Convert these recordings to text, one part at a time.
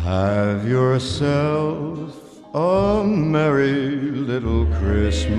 Have yourself a merry little Christmas.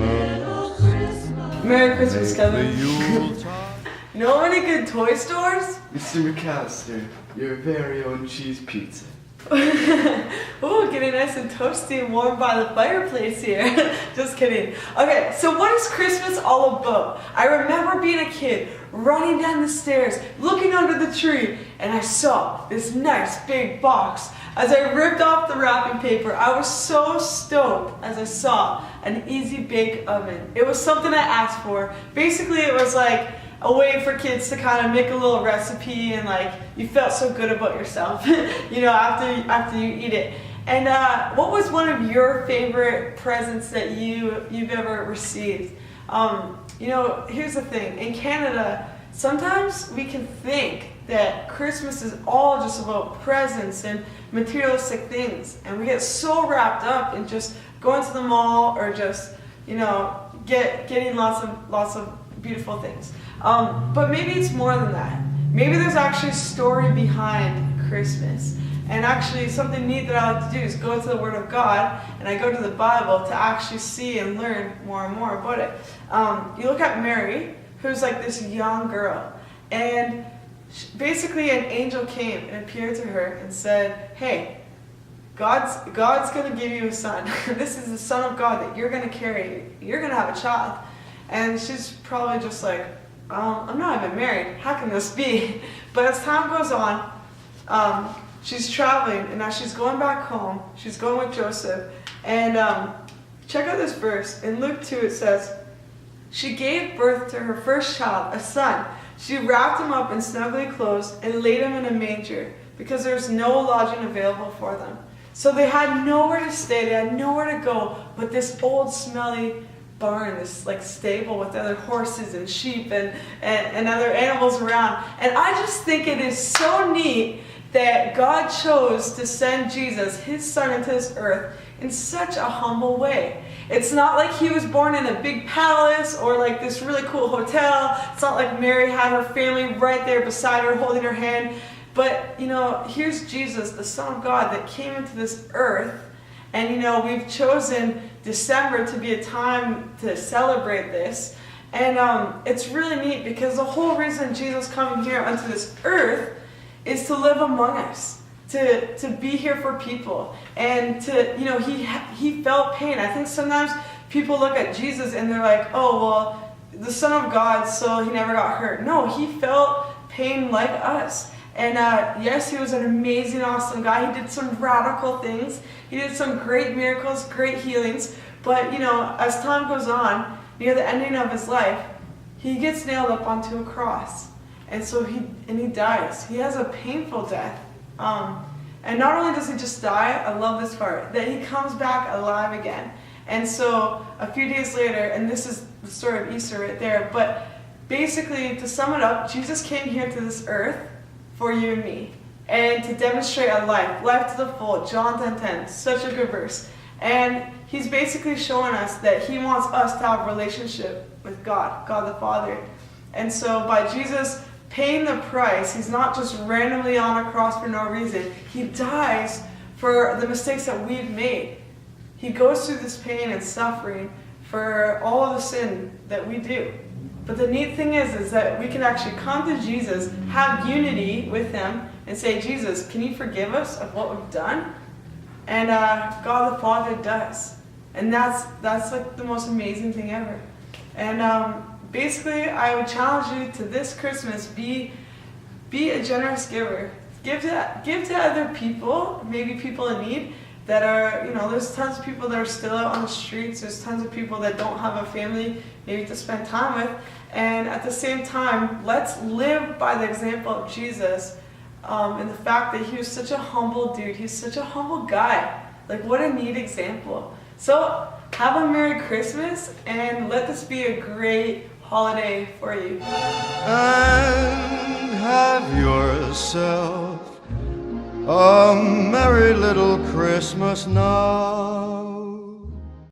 Merry Christmas, Make the Kevin. Yuletide. Know any good toy stores? Mr. McAllister, your very own cheese pizza. Ooh, getting nice and toasty and warm by the fireplace here. Just kidding. Okay, so what is Christmas all about? I remember being a kid, running down the stairs, looking under the tree, and I saw this nice big box. As I ripped off the wrapping paper, I was so stoked as I saw an Easy Bake Oven. It was something I asked for. Basically, it was like a way for kids to kind of make a little recipe, and like you felt so good about yourself, you know, after you eat it. And what was one of your favorite presents that you've ever received? You know, here's the thing. In Canada, sometimes we can think that Christmas is all just about presents and materialistic things, and we get so wrapped up in just going to the mall or just, you know, getting lots of beautiful things. But maybe it's more than that. Maybe there's actually a story behind Christmas. And actually something neat that I like to do is go to the Word of God, and I go to the Bible to actually see and learn more and more about it. You look at Mary, who's like this young girl, and basically an angel came and appeared to her and said, hey, God's going to give you a son. This is the Son of God that you're going to carry. You're going to have a child. And she's probably just like, I'm not even married. How can this be? But as time goes on, she's traveling, and as she's going back home, she's going with Joseph. And check out this verse. In Luke 2 it says, she gave birth to her first child, a son. She wrapped him up in snugly clothes and laid him in a manger because there was no lodging available for them. So they had nowhere to stay, they had nowhere to go but this old smelly barn, this like stable with other horses and sheep and other animals around. And I just think it is so neat that God chose to send Jesus, his son, into this earth in such a humble way. It's not like he was born in a big palace or like this really cool hotel. It's not like Mary had her family right there beside her holding her hand. But, you know, here's Jesus, the Son of God, that came into this earth. And, you know, we've chosen December to be a time to celebrate this. And it's really neat because the whole reason Jesus coming here onto this earth is to live among us, to be here for people, and to, you know, he felt pain. I think sometimes people look at Jesus and they're like, oh, well, the Son of God, so he never got hurt. No, he felt pain like us. And yes, he was an amazing, awesome guy. He did some radical things. He did some great miracles, great healings. But, you know, as time goes on, near the ending of his life, he gets nailed up onto a cross. And so he dies. He has a painful death. And not only does he just die, I love this part, that he comes back alive again. And so a few days later, and this is the story of Easter right there, but basically to sum it up, Jesus came here to this earth for you and me, and to demonstrate a life to the full. John 10:10, such a good verse. And he's basically showing us that he wants us to have a relationship with God the Father. And so by Jesus paying the price, he's not just randomly on a cross for no reason. He dies for the mistakes that we've made. He goes through this pain and suffering for all of the sin that we do. But the neat thing is that we can actually come to Jesus, have unity with him, and say, Jesus, can you forgive us of what we've done? And God the Father does. And that's like the most amazing thing ever. And basically, I would challenge you to this Christmas, be a generous giver. Give to other people, maybe people in need that are, you know, there's tons of people that are still out on the streets. There's tons of people that don't have a family maybe to spend time with. And at the same time, let's live by the example of Jesus, and the fact that he was such a humble dude. He's such a humble guy. Like, what a neat example. So have a Merry Christmas, and let this be a great holiday for you. And have yourself a merry little Christmas now.